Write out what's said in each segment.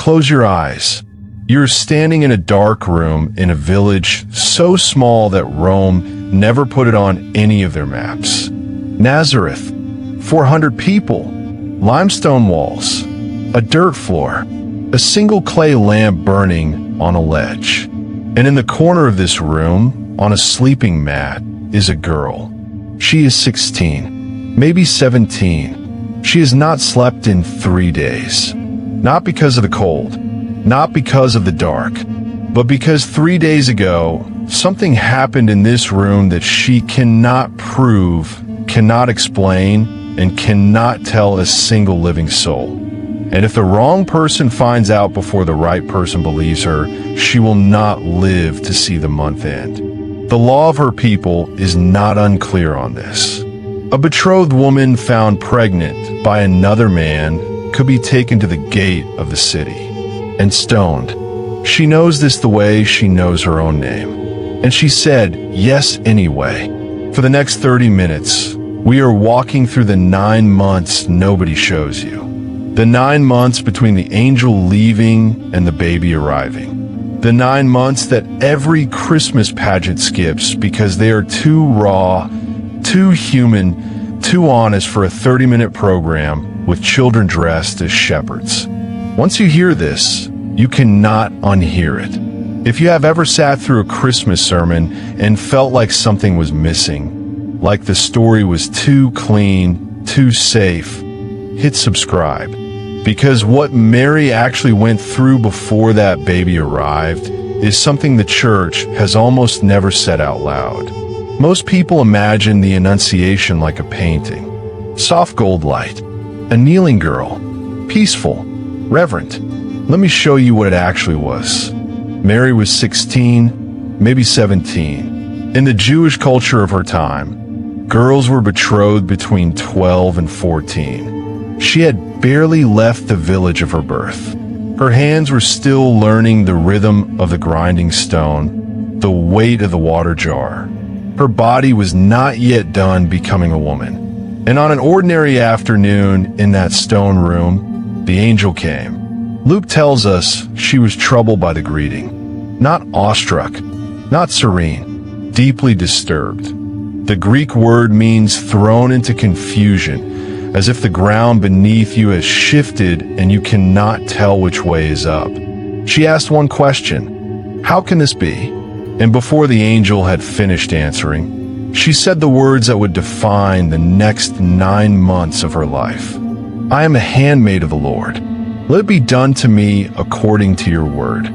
Close your eyes. You're standing in a dark room in a village so small that Rome never put it on any of their maps. Nazareth, 400 people, limestone walls, a dirt floor, a single clay lamp burning on a ledge. And in the corner of this room, on a sleeping mat, is a girl. She is 16, maybe 17. She has not slept in 3 days. Not because of the cold, not because of the dark, but because 3 days ago, something happened in this room that she cannot prove, cannot explain, and cannot tell a single living soul. And if the wrong person finds out before the right person believes her, she will not live to see the month end. The law of her people is not unclear on this. A betrothed woman found pregnant by another man could be taken to the gate of the city and stoned. She knows this the way she knows her own name. And she said, yes, anyway. For the next 30 minutes, we are walking through the 9 months nobody shows you. The 9 months between the angel leaving and the baby arriving. The 9 months that every Christmas pageant skips because they are too raw, too human, too honest for a 30-minute program with children dressed as shepherds. Once you hear this, you cannot unhear it. If you have ever sat through a Christmas sermon and felt like something was missing, like the story was too clean, too safe, hit subscribe. Because what Mary actually went through before that baby arrived is something the church has almost never said out loud. Most people imagine the Annunciation like a painting. Soft gold light. A kneeling girl, peaceful, reverent. Let me show you what it actually was. Mary was 16, maybe 17. In the Jewish culture of her time, girls were betrothed between 12 and 14. She had barely left the village of her birth. Her hands were still learning the rhythm of the grinding stone, the weight of the water jar. Her body was not yet done becoming a woman. And on an ordinary afternoon in that stone room, the angel came. Luke tells us she was troubled by the greeting. Not awestruck, not serene, deeply disturbed. The Greek word means thrown into confusion, as if the ground beneath you has shifted and you cannot tell which way is up. She asked one question, how can this be? And before the angel had finished answering, she said the words that would define the next 9 months of her life. I am a handmaid of the Lord. Let it be done to me according to your word.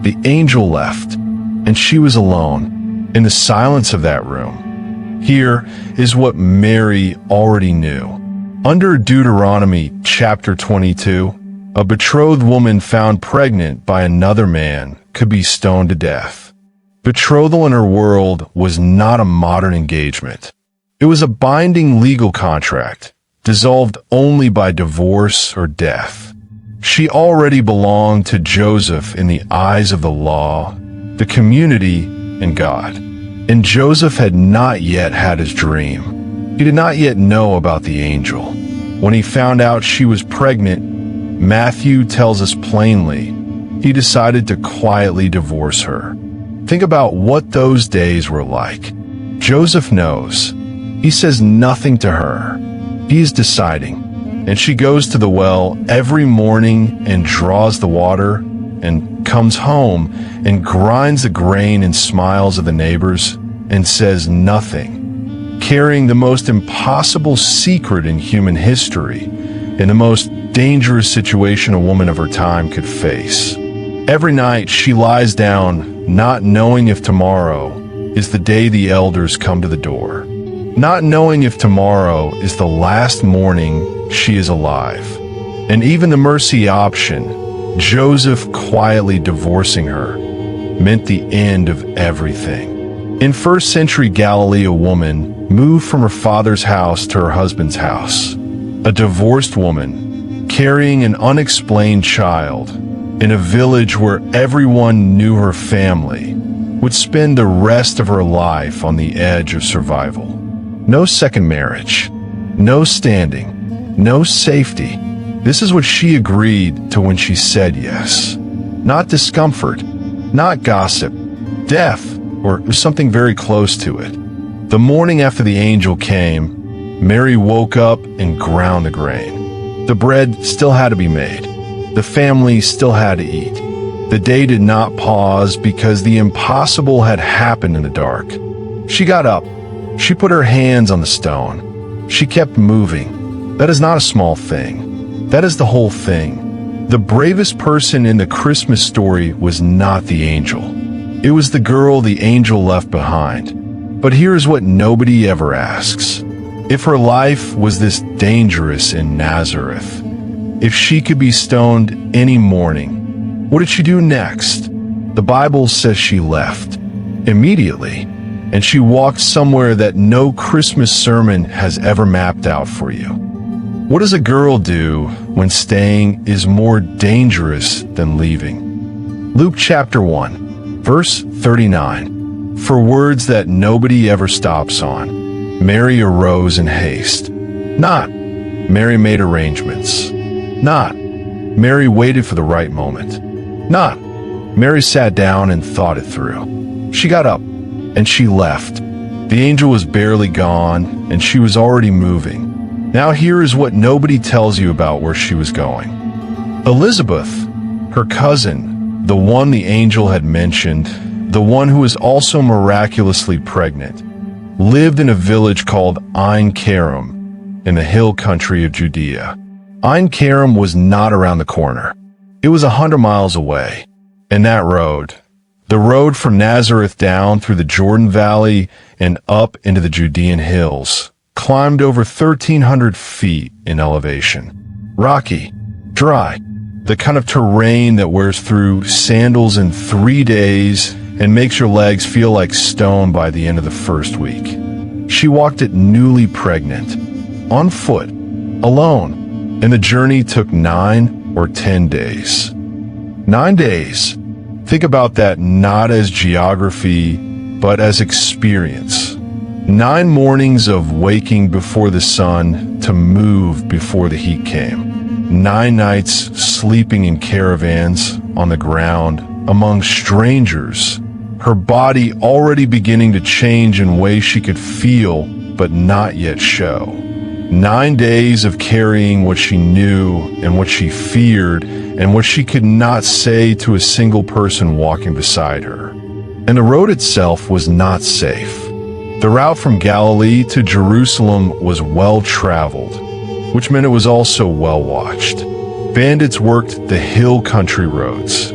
The angel left, and she was alone, in the silence of that room. Here is what Mary already knew. Under Deuteronomy chapter 22, a betrothed woman found pregnant by another man could be stoned to death. Betrothal in her world was not a modern engagement. It was a binding legal contract, dissolved only by divorce or death. She already belonged to Joseph in the eyes of the law, the community, and God. And Joseph had not yet had his dream. He did not yet know about the angel. When he found out she was pregnant, Matthew tells us plainly, he decided to quietly divorce her. Think about what those days were like. Joseph knows. He says nothing to her. He is deciding. And she goes to the well every morning and draws the water and comes home and grinds the grain and smiles at the neighbors and says nothing, carrying the most impossible secret in human history in the most dangerous situation a woman of her time could face. Every night she lies down, not knowing if tomorrow is the day the elders come to the door, not knowing if tomorrow is the last morning she is alive. And even the mercy option, Joseph quietly divorcing her, meant the end of everything. In first century Galilee, a woman moved from her father's house to her husband's house. A divorced woman, carrying an unexplained child, in a village where everyone knew her family, would spend the rest of her life on the edge of survival. No second marriage, no standing, no safety, This is what she agreed to when she said yes. Not discomfort, not gossip, death, or something very close to it. The morning after the angel came, Mary woke up and ground the grain. The bread still had to be made. The family still had to eat. The day did not pause because the impossible had happened in the dark. She got up. She put her hands on the stone. She kept moving. That is not a small thing. That is the whole thing. The bravest person in the Christmas story was not the angel. It was the girl the angel left behind. But here's what nobody ever asks. If her life was this dangerous in Nazareth, if she could be stoned any morning, what did she do next? The Bible says she left immediately, and she walked somewhere that no Christmas sermon has ever mapped out for you. What does a girl do when staying is more dangerous than leaving? Luke chapter 1, verse 39. For words that nobody ever stops on, Mary arose in haste. Not, Mary made arrangements. Not, Mary waited for the right moment. Not, Mary sat down and thought it through. She got up, and she left. The angel was barely gone, and she was already moving. Now here is what nobody tells you about where she was going. Elizabeth, her cousin, the one the angel had mentioned, the one who was also miraculously pregnant, lived in a village called Ein Karim in the hill country of Judea. Ein Karim was not around the corner. It was 100 miles away. And that road, the road from Nazareth down through the Jordan Valley and up into the Judean hills, climbed over 1,300 feet in elevation. Rocky, dry, the kind of terrain that wears through sandals in 3 days and makes your legs feel like stone by the end of the first week. She walked it newly pregnant, on foot, alone, and the journey took 9 or 10 days. 9 days. Think about that not as geography, but as experience. 9 mornings of waking before the sun to move before the heat came. 9 nights sleeping in caravans on the ground among strangers, her body already beginning to change in ways she could feel but not yet show. 9 days of carrying what she knew and what she feared and what she could not say to a single person walking beside her. And the road itself was not safe. The route from Galilee to Jerusalem was well traveled, which meant it was also well watched. Bandits worked the hill country roads.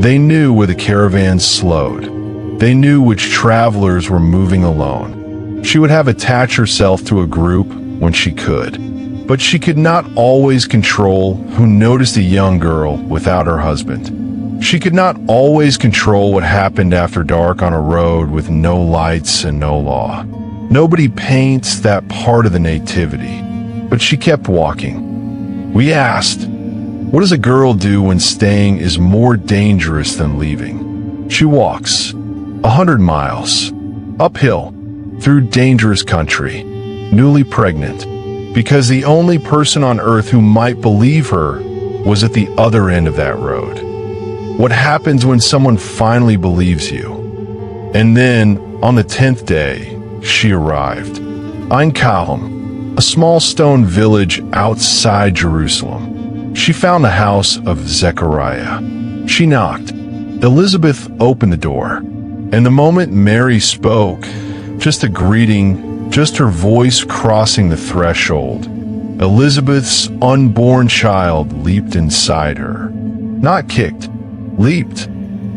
They knew where the caravans slowed. They knew which travelers were moving alone. She would have attached herself to a group when she could, but she could not always control who noticed a young girl without her husband. She could not always control what happened after dark on a road with no lights and no law. Nobody paints that part of the nativity, but she kept walking. We asked, what does a girl do when staying is more dangerous than leaving? She walks 100 miles, uphill, through dangerous country, newly pregnant, because the only person on earth who might believe her was at the other end of that road. What happens when someone finally believes you? And then, on the 10th day, she arrived. Ein Karim, a small stone village outside Jerusalem. She found the house of Zechariah. She knocked. Elizabeth opened the door, and the moment Mary spoke, just a greeting, just her voice crossing the threshold, Elizabeth's unborn child leaped inside her. Not kicked, leaped.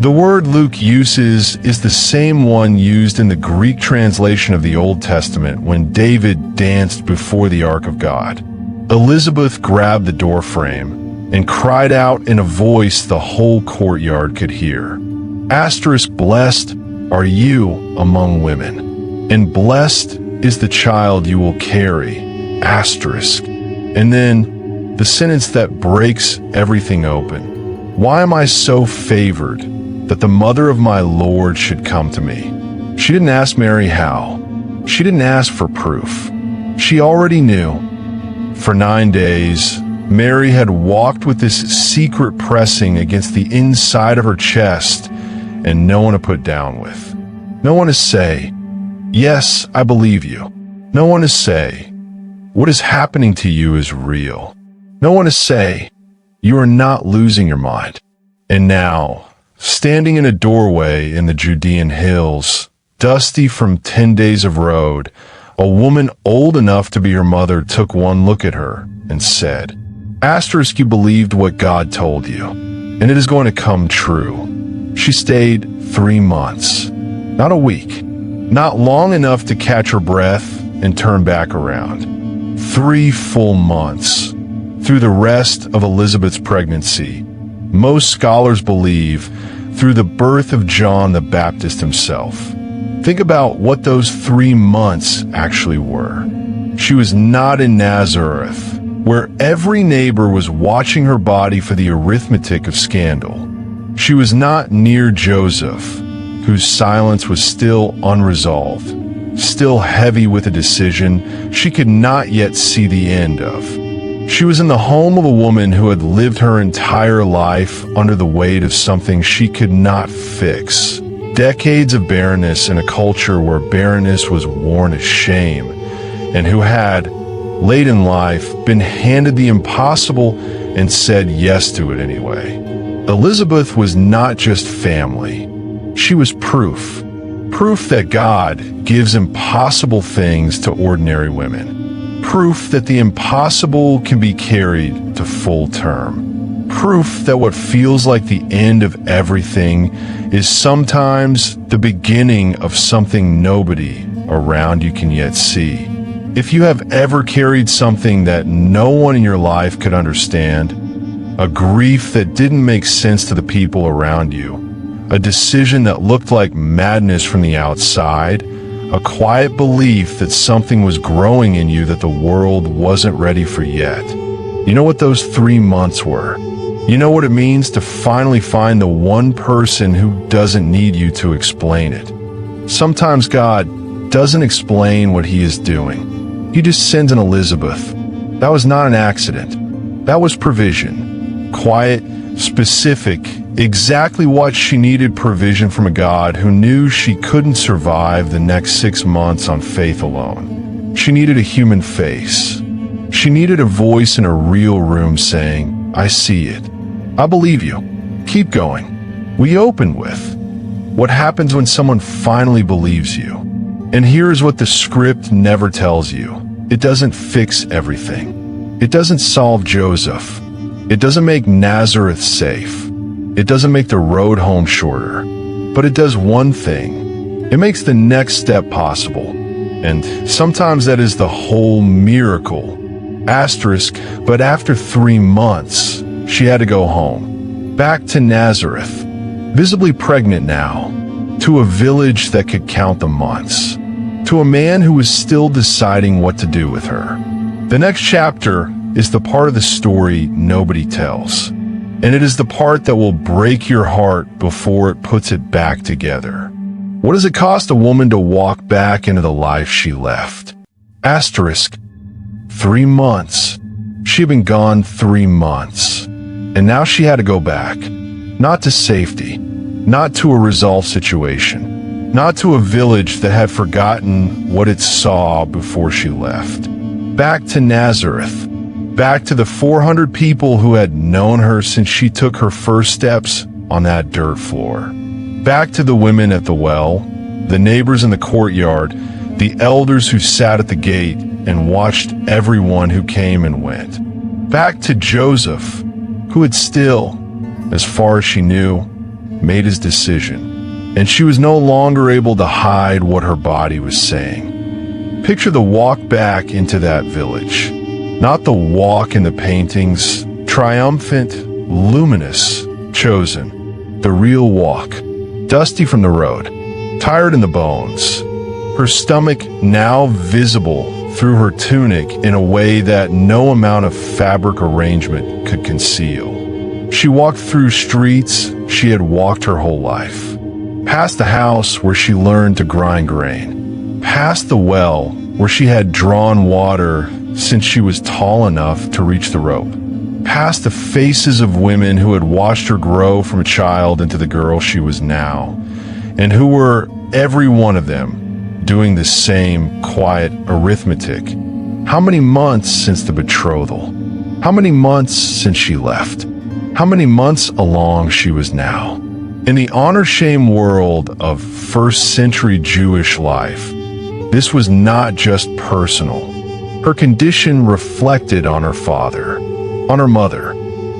The word Luke uses is the same one used in the Greek translation of the Old Testament when David danced before the Ark of God. Elizabeth grabbed the doorframe and cried out in a voice the whole courtyard could hear. Asterisk, blessed are you among women, and blessed is the child you will carry. Asterisk. And then the sentence that breaks everything open. Why am I so favored that the mother of my Lord should come to me? She didn't ask Mary how. She didn't ask for proof. She already knew. For 9 days, Mary had walked with this secret pressing against the inside of her chest, and no one to put down with. No one to say, "Yes, I believe you." No one to say, "What is happening to you is real." No one to say, "You are not losing your mind." And now, standing in a doorway in the Judean hills, dusty from 10 days of road, a woman old enough to be her mother took one look at her and said, "Asterisk, you believed what God told you, and it is going to come true." She stayed 3 months, not a week, not long enough to catch her breath and turn back around. 3 full months. Through the rest of Elizabeth's pregnancy, most scholars believe through the birth of John the Baptist himself. Think about what those 3 months actually were. She was not in Nazareth, where every neighbor was watching her body for the arithmetic of scandal. She was not near Joseph, whose silence was still unresolved, still heavy with a decision she could not yet see the end of. She was in the home of a woman who had lived her entire life under the weight of something she could not fix. Decades of barrenness in a culture where barrenness was worn as shame, and who had, late in life, been handed the impossible and said yes to it anyway. Elizabeth was not just family. She was proof. Proof that God gives impossible things to ordinary women. Proof that the impossible can be carried to full term. Proof that what feels like the end of everything is sometimes the beginning of something nobody around you can yet see. If you have ever carried something that no one in your life could understand, a grief that didn't make sense to the people around you, a decision that looked like madness from the outside, a quiet belief that something was growing in you that the world wasn't ready for yet. You know what those 3 months were? You know what it means to finally find the one person who doesn't need you to explain it. Sometimes God doesn't explain what he is doing. He just sends an Elizabeth. That was not an accident. That was provision. Quiet, specific, exactly what she needed provision from a God who knew she couldn't survive the next 6 months on faith alone. She needed a human face. She needed a voice in a real room saying, "I see it. I believe you. Keep going." We open with, what happens when someone finally believes you? And here's what the script never tells you. It doesn't fix everything. It doesn't solve Joseph. It doesn't make Nazareth safe. It doesn't make the road home shorter. But it does one thing. It makes the next step possible. And sometimes that is the whole miracle. Asterisk, but after 3 months, she had to go home. Back to Nazareth. Visibly pregnant now. To a village that could count the months. To a man who was still deciding what to do with her. The next chapter is the part of the story nobody tells. And it is the part that will break your heart before it puts it back together. What does it cost a woman to walk back into the life she left? Asterisk. 3 months. She had been gone 3 months. And now she had to go back. Not to safety. Not to a resolved situation. Not to a village that had forgotten what it saw before she left. Back to Nazareth. Back to the 400 people who had known her since she took her first steps on that dirt floor. Back to the women at the well, the neighbors in the courtyard, the elders who sat at the gate and watched everyone who came and went. Back to Joseph, who had still, as far as she knew, made his decision, and she was no longer able to hide what her body was saying. Picture the walk back into that village. Not the walk in the paintings, triumphant, luminous, chosen. The real walk, dusty from the road, tired in the bones. Her stomach now visible through her tunic in a way that no amount of fabric arrangement could conceal. She walked through streets she had walked her whole life. Past the house where she learned to grind grain. Past the well where she had drawn water since she was tall enough to reach the rope. past the faces of women who had watched her grow from a child into the girl she was now, and who were, every one of them, doing the same quiet arithmetic. How many months since the betrothal? How many months since she left? How many months along she was now? In the honor-shame world of first-century Jewish life, this was not just personal. Her condition reflected on her father, on her mother,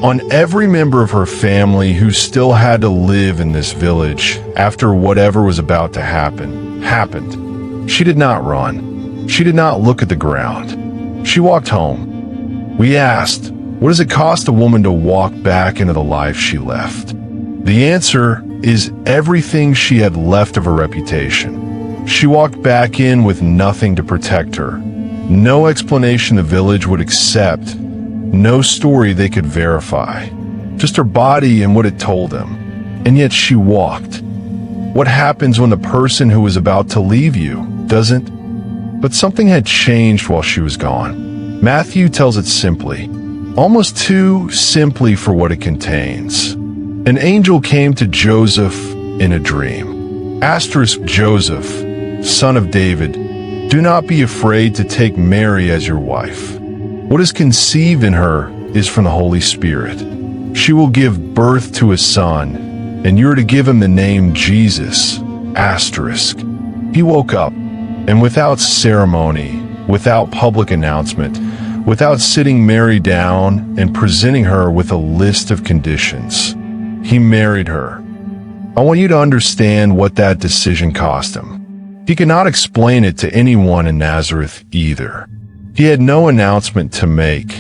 on every member of her family who still had to live in this village after whatever was about to happen happened. She did not run. She did not look at the ground. She walked home. We asked, what does it cost a woman to walk back into the life she left? The answer is everything she had left of her reputation. She walked back in with nothing to protect her. No explanation the village would accept. No story they could verify. Just her body and what it told them. And yet she walked. What happens when the person who was about to leave you doesn't? But something had changed while she was gone. Matthew tells it simply, almost too simply for what it contains. An angel came to Joseph in a dream. Asterisk Joseph, son of David, do not be afraid to take Mary as your wife. What is conceived in her is from the Holy Spirit. She will give birth to a son, and you are to give him the name Jesus. Asterisk. He woke up, and without ceremony, without public announcement, without sitting Mary down and presenting her with a list of conditions, he married her. I want you to understand what that decision cost him. He could not explain it to anyone in Nazareth either. He had no announcement to make,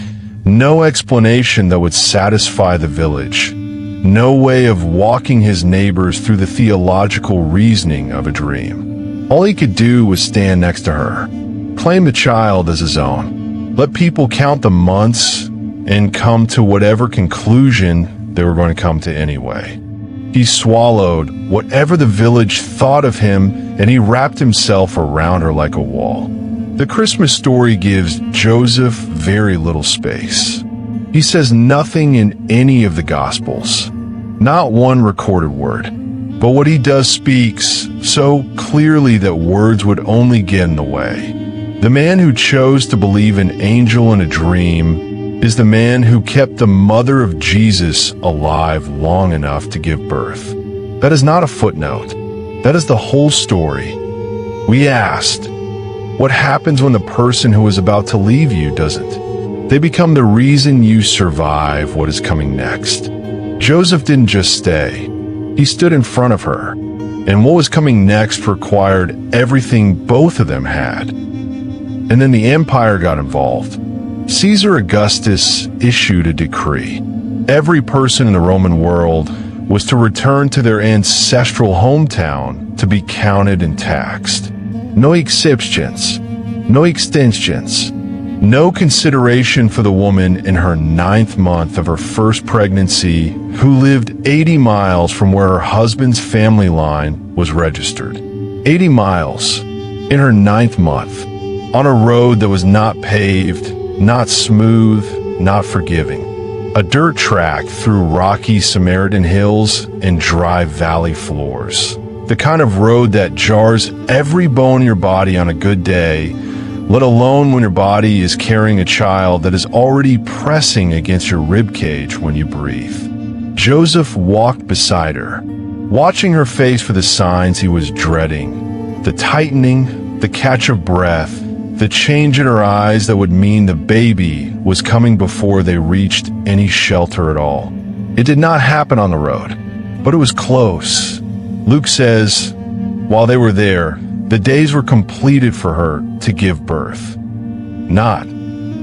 no explanation that would satisfy the village, no way of walking his neighbors through the theological reasoning of a dream. All he could do was stand next to her, claim the child as his own, let people count the months, and come to whatever conclusion they were going to come to anyway. He swallowed whatever the village thought of him, and he wrapped himself around her like a wall. The Christmas story gives Joseph very little space. He says nothing in any of the Gospels, not one recorded word. But what he does speaks so clearly that words would only get in the way. The man who chose to believe an angel in a dream is the man who kept the mother of Jesus alive long enough to give birth. That is not a footnote. That is the whole story. We asked, what happens when the person who is about to leave you doesn't? They become the reason you survive what is coming next. Joseph didn't just stay. He stood in front of her, and what was coming next required everything both of them had. And then the empire got involved. Caesar Augustus issued a decree. Every person in the Roman world was to return to their ancestral hometown to be counted and taxed. No exceptions, no extensions, no consideration for the woman in her 9th month of her first pregnancy who lived 80 miles from where her husband's family line was registered. 80 miles in her 9th month on a road that was not paved, not smooth, not forgiving. A dirt track through rocky Samaritan hills and dry valley floors. The kind of road that jars every bone in your body on a good day, let alone when your body is carrying a child that is already pressing against your ribcage when you breathe. Joseph walked beside her, watching her face for the signs he was dreading. The tightening, the catch of breath, the change in her eyes that would mean the baby was coming before they reached any shelter at all. It did not happen on the road, but it was close. Luke says, while they were there, the days were completed for her to give birth. Not.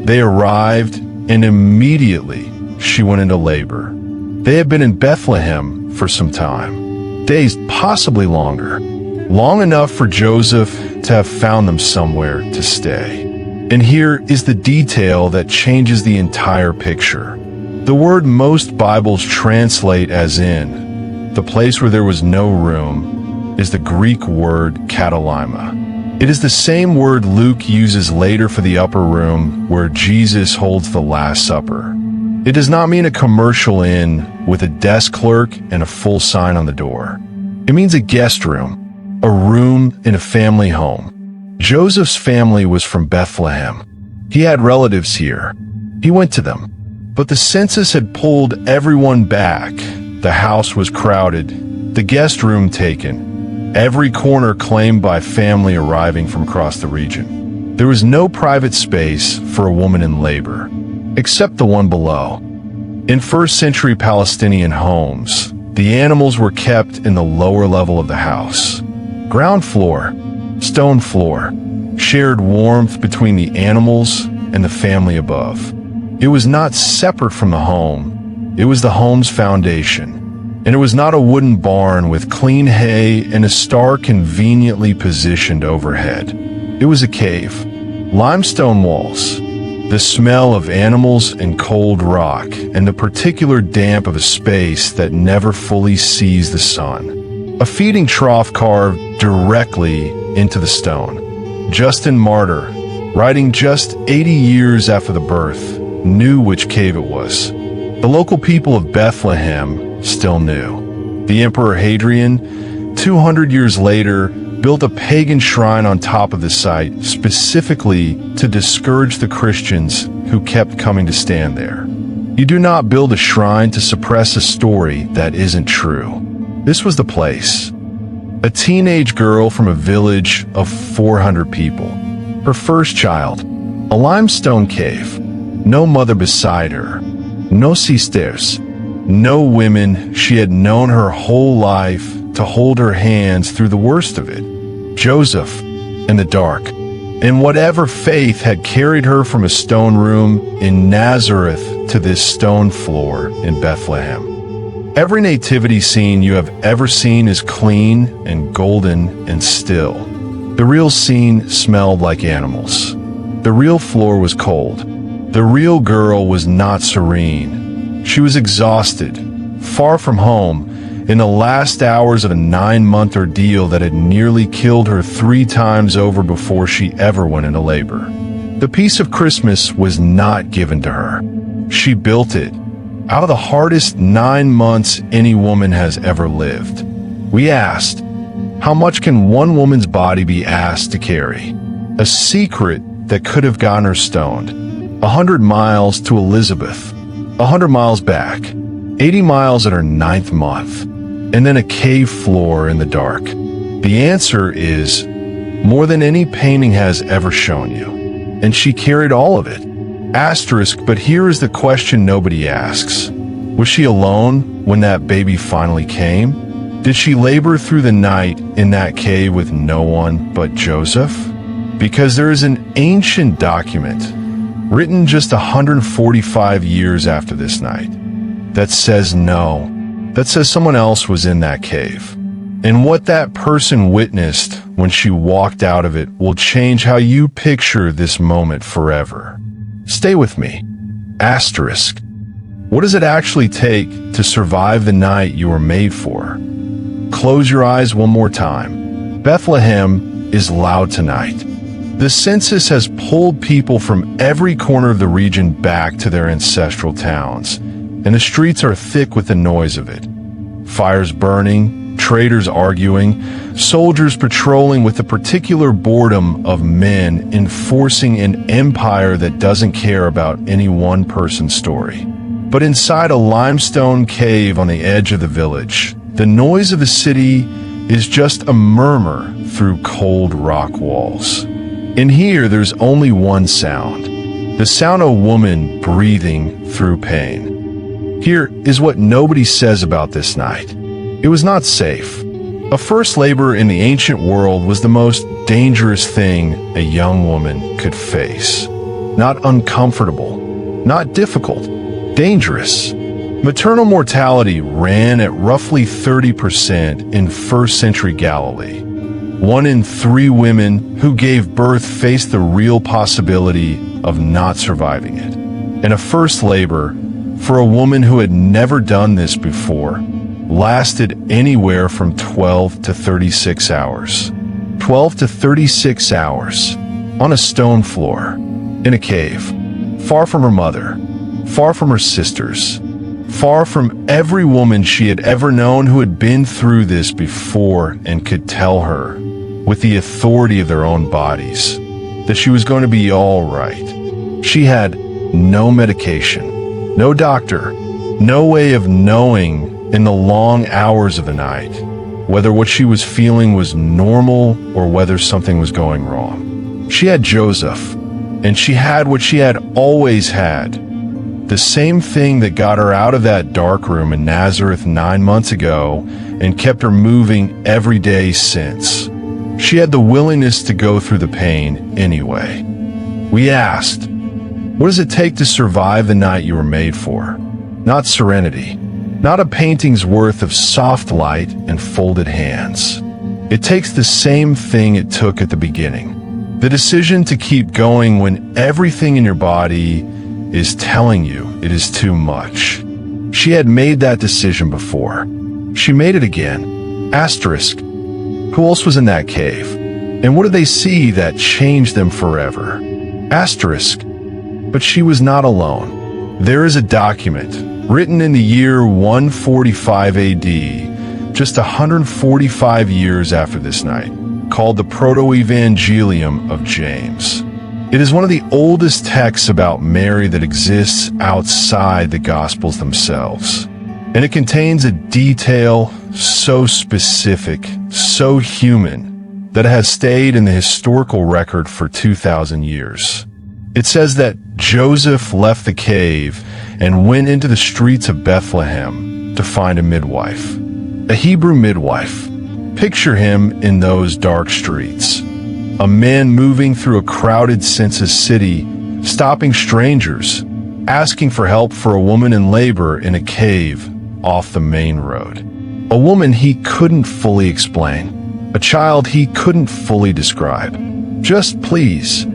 They arrived, and immediately she went into labor. They had been in Bethlehem for some time, days possibly longer, long enough for Joseph to have found them somewhere to stay. And here is the detail that changes the entire picture. The word most Bibles translate as in, the place where there was no room, is the Greek word katalima. It is the same word Luke uses later for the upper room where Jesus holds the Last Supper. It does not mean a commercial inn with a desk clerk and a full sign on the door. It means a guest room, a room in a family home. Joseph's family was from Bethlehem. He had relatives here. He went to them. But the census had pulled everyone back. The house was crowded, the guest room taken, every corner claimed by family arriving from across the region. There was no private space for a woman in labor, except the one below. In first-century Palestinian homes, the animals were kept in the lower level of the house. Ground floor, stone floor, shared warmth between the animals and the family above. It was not separate from the home. It was the home's foundation. And it was not a wooden barn with clean hay and a star conveniently positioned overhead. It was a cave. Limestone walls, the smell of animals and cold rock, and the particular damp of a space that never fully sees the sun. A feeding trough carved directly into the stone. Justin Martyr, writing just 80 years after the birth, knew which cave it was. The local people of Bethlehem still knew. The Emperor Hadrian, 200 years later, built a pagan shrine on top of the site specifically to discourage the Christians who kept coming to stand there. You do not build a shrine to suppress a story that isn't true. This was the place. A teenage girl from a village of 400 people. Her first child. A limestone cave. No mother beside her. No sisters. No women she had known her whole life to hold her hands through the worst of it. Joseph in the dark. And whatever faith had carried her from a stone room in Nazareth to this stone floor in Bethlehem. Every nativity scene you have ever seen is clean and golden and still. The real scene smelled like animals. The real floor was cold. The real girl was not serene. She was exhausted, far from home, in the last hours of a 9-month ordeal that had nearly killed her 3 times over before she ever went into labor. The peace of Christmas was not given to her. She built it, out of the hardest 9 months any woman has ever lived. We asked, how much can one woman's body be asked to carry? A secret that could have gotten her stoned. 100 miles to Elizabeth, 100 miles back, 80 miles at her 9th month, and then a cave floor in the dark. The answer is more than any painting has ever shown you. And she carried all of it. Asterisk, but here is the question nobody asks. Was she alone when that baby finally came? Did she labor through the night in that cave with no one but Joseph? Because there is an ancient document written just 145 years after this night, that says no, that says someone else was in that cave. And what that person witnessed when she walked out of it will change how you picture this moment forever. Stay with me. Asterisk. What does it actually take to survive the night you were made for? Close your eyes one more time. Bethlehem is loud tonight. The census has pulled people from every corner of the region back to their ancestral towns, and the streets are thick with the noise of it. Fires burning, traders arguing, soldiers patrolling with the particular boredom of men enforcing an empire that doesn't care about any one person's story. But inside a limestone cave on the edge of the village, the noise of the city is just a murmur through cold rock walls. In here, there's only one sound, the sound of a woman breathing through pain. Here is what nobody says about this night. It was not safe. A first labor in the ancient world was the most dangerous thing a young woman could face. Not uncomfortable, not difficult, dangerous. Maternal mortality ran at roughly 30% in first-century Galilee. 1 in 3 women who gave birth faced the real possibility of not surviving it. And a first labor, for a woman who had never done this before, lasted anywhere from 12 to 36 hours. 12 to 36 hours, on a stone floor, in a cave, far from her mother, far from her sisters, far from every woman she had ever known who had been through this before and could tell her, with the authority of their own bodies, that she was going to be all right. She had no medication, no doctor, no way of knowing in the long hours of the night whether what she was feeling was normal or whether something was going wrong. She had Joseph, and she had what she had always had, the same thing that got her out of that dark room in Nazareth 9 months ago and kept her moving every day since. She had the willingness to go through the pain anyway. We asked, what does it take to survive the night you were made for? Not serenity, not a painting's worth of soft light and folded hands. It takes the same thing it took at the beginning. The decision to keep going when everything in your body is telling you it is too much. She had made that decision before. She made it again. Asterisk. Who else was in that cave? And what did they see that changed them forever? Asterisk. But she was not alone. There is a document written in the year 145 AD, just 145 years after this night, called the Proto-Evangelium of James. It is one of the oldest texts about Mary that exists outside the Gospels themselves. And it contains a detail so specific, so human, that it has stayed in the historical record for 2,000 years. It says that Joseph left the cave and went into the streets of Bethlehem to find a midwife, a Hebrew midwife. Picture him in those dark streets, a man moving through a crowded census city, stopping strangers, asking for help for a woman in labor in a cave off the main road. A woman he couldn't fully explain, a child he couldn't fully describe. Just please,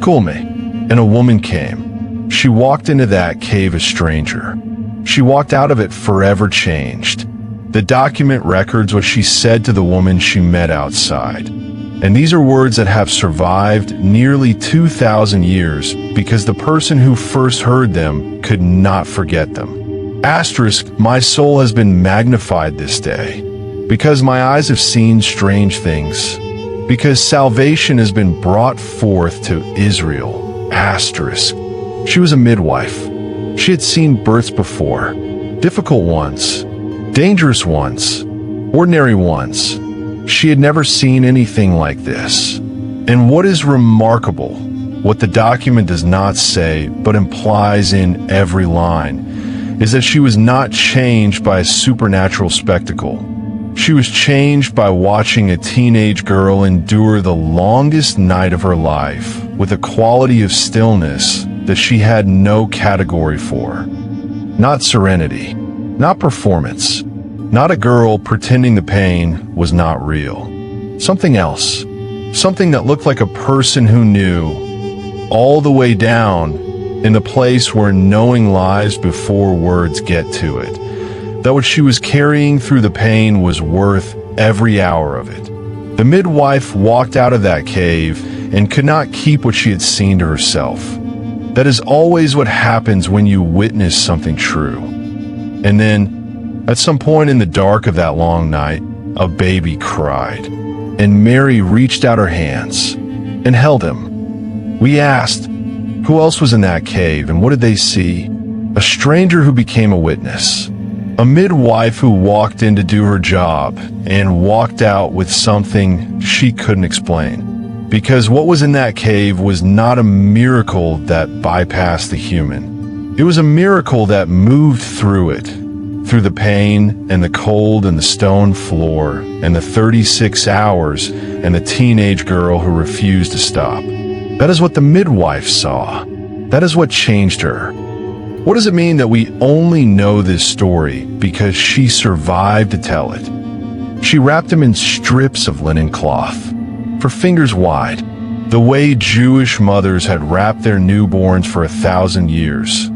cool me. And a woman came. She walked into that cave a stranger. She walked out of it forever changed. The document records what she said to the woman she met outside. And these are words that have survived nearly 2,000 years because the person who first heard them could not forget them. Asterisk, my soul has been magnified this day, because my eyes have seen strange things, because salvation has been brought forth to Israel. Asterisk. She was a midwife. She had seen births before, difficult ones, dangerous ones, ordinary ones. She had never seen anything like this. And what is remarkable, what the document does not say but implies in every line, is that she was not changed by a supernatural spectacle. She was changed by watching a teenage girl endure the longest night of her life with a quality of stillness that she had no category for. Not serenity, not performance, not a girl pretending the pain was not real. Something else, something that looked like a person who knew, all the way down in the place where knowing lies before words get to it, that what she was carrying through the pain was worth every hour of it. The midwife walked out of that cave and could not keep what she had seen to herself. That is always what happens when you witness something true. And then, at some point in the dark of that long night, a baby cried, and Mary reached out her hands and held him. We asked, who else was in that cave and what did they see? A stranger who became a witness. A midwife who walked in to do her job and walked out with something she couldn't explain. Because what was in that cave was not a miracle that bypassed the human. It was a miracle that moved through it, through the pain and the cold and the stone floor and the 36 hours and the teenage girl who refused to stop. That is what the midwife saw. That is what changed her. What does it mean that we only know this story because she survived to tell it? She wrapped him in strips of linen cloth, for fingers wide, the way Jewish mothers had wrapped their newborns for 1,000 years.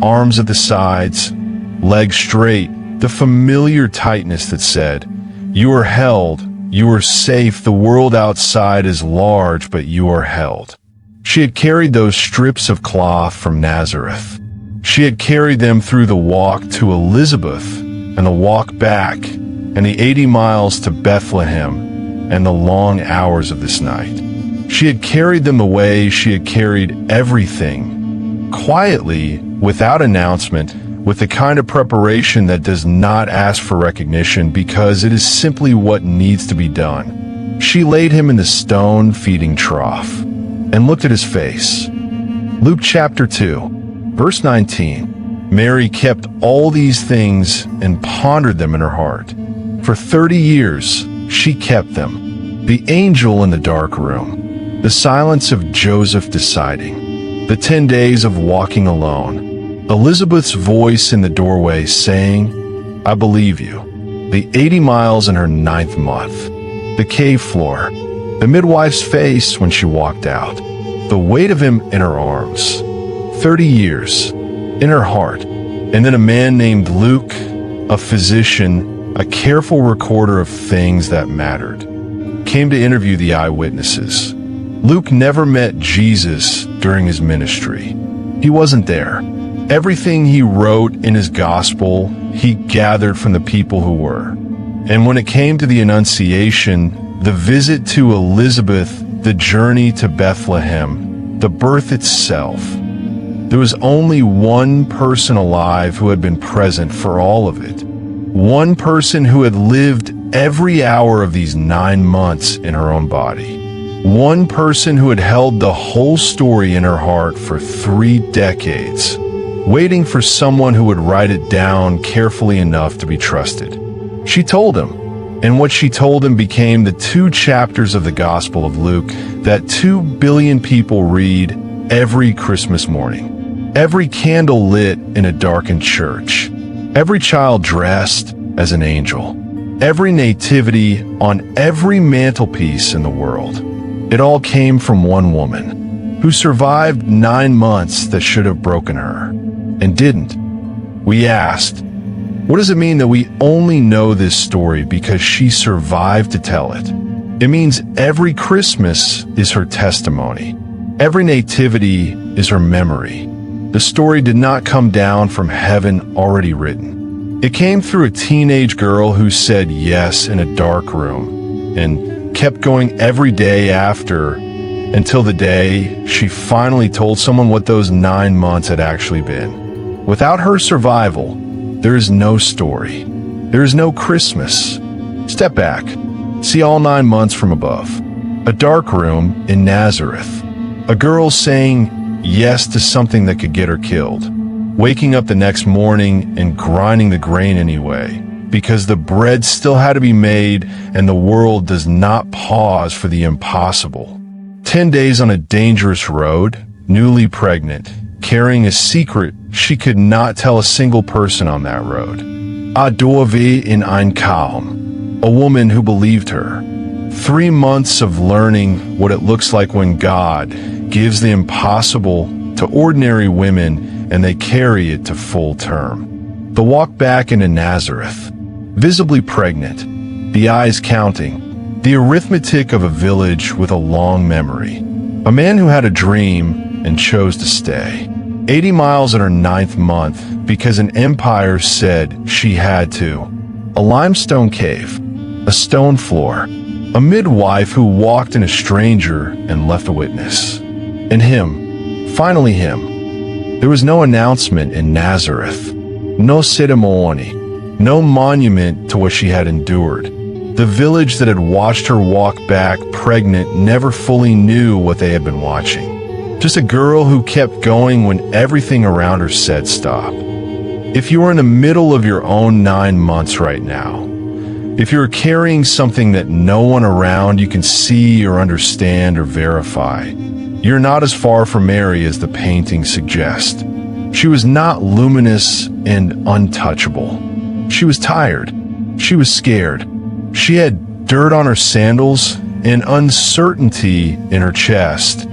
Arms at the sides, legs straight, the familiar tightness that said, "You are held, you are safe, the world outside is large, but you are held." She had carried those strips of cloth from Nazareth. She had carried them through the walk to Elizabeth and the walk back and the 80 miles to Bethlehem and the long hours of this night. She had carried them the way she had carried everything, quietly, without announcement, with the kind of preparation that does not ask for recognition because it is simply what needs to be done. She laid him in the stone feeding trough and looked at his face. Luke chapter 2, verse 19. Mary kept all these things and pondered them in her heart. For 30 years she kept them. The angel in the dark room, the silence of Joseph deciding, the 10 days of walking alone, Elizabeth's voice in the doorway saying, "I believe you," the 80 miles in her 9th month, the cave floor, the midwife's face when she walked out, the weight of him in her arms, 30 years, in her heart, and then a man named Luke, a physician, a careful recorder of things that mattered, came to interview the eyewitnesses. Luke never met Jesus during his ministry. He wasn't there. Everything he wrote in his gospel, he gathered from the people who were. And when it came to the Annunciation, the visit to Elizabeth, the journey to Bethlehem, the birth itself, there was only one person alive who had been present for all of it. One person who had lived every hour of these 9 months in her own body. One person who had held the whole story in her heart for 3 decades, waiting for someone who would write it down carefully enough to be trusted. She told him, and what she told him became the 2 chapters of the Gospel of Luke that 2 billion people read every Christmas morning. Every candle lit in a darkened church. Every child dressed as an angel. Every nativity on every mantelpiece in the world. It all came from one woman who survived 9 months that should have broken her. And didn't. We asked, what does it mean that we only know this story because she survived to tell it? It means every Christmas is her testimony. Every nativity is her memory. The story did not come down from heaven already written. It came through a teenage girl who said yes in a dark room and kept going every day after until the day she finally told someone what those 9 months had actually been. Without her survival, there is no story. There is no Christmas. Step back. See all 9 months from above. A dark room in Nazareth. A girl saying yes to something that could get her killed. Waking up the next morning and grinding the grain anyway, because the bread still had to be made and the world does not pause for the impossible. 10 days on a dangerous road, newly pregnant, carrying a secret she could not tell a single person on that road. Adorve in ein Kaum, a woman who believed her. 3 months of learning what it looks like when God gives the impossible to ordinary women and they carry it to full term. The walk back into Nazareth, visibly pregnant, the eyes counting, the arithmetic of a village with a long memory. A man who had a dream and chose to stay. 80 miles in her 9th month because an empire said she had to. A limestone cave, a stone floor, a midwife who walked in a stranger and left a witness. And him, finally him. There was no announcement in Nazareth, no ceremony, no monument to what she had endured. The village that had watched her walk back pregnant never fully knew what they had been watching. Just a girl who kept going when everything around her said stop. If you are in the middle of your own 9 months right now, if you're carrying something that no one around you can see or understand or verify, you're not as far from Mary as the painting suggests. She was not luminous and untouchable. She was tired. She was scared. She had dirt on her sandals and uncertainty in her chest,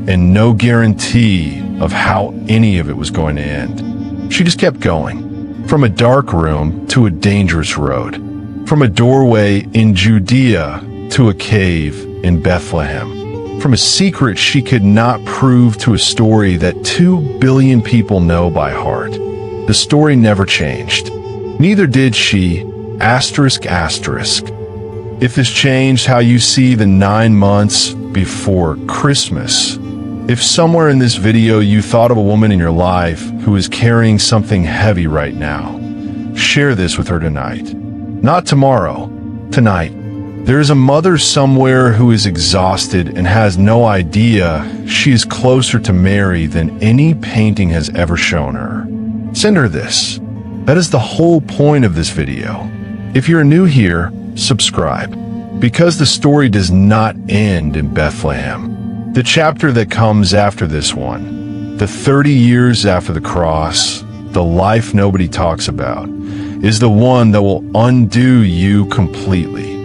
and no guarantee of how any of it was going to end. She just kept going, from a dark room to a dangerous road, from a doorway in Judea to a cave in Bethlehem. from a secret she could not prove to a story that 2 billion people know by heart. The story never changed. Neither did she, asterisk, asterisk. If this changed how you see the 9 months before Christmas, if somewhere in this video you thought of a woman in your life who is carrying something heavy right now, share this with her tonight. Not tomorrow, tonight. There is a mother somewhere who is exhausted and has no idea she is closer to Mary than any painting has ever shown her. Send her this. That is the whole point of this video. If you're new here, subscribe. Because the story does not end in Bethlehem. The chapter that comes after this one, the 30 years after the cross, the life nobody talks about, is the one that will undo you completely.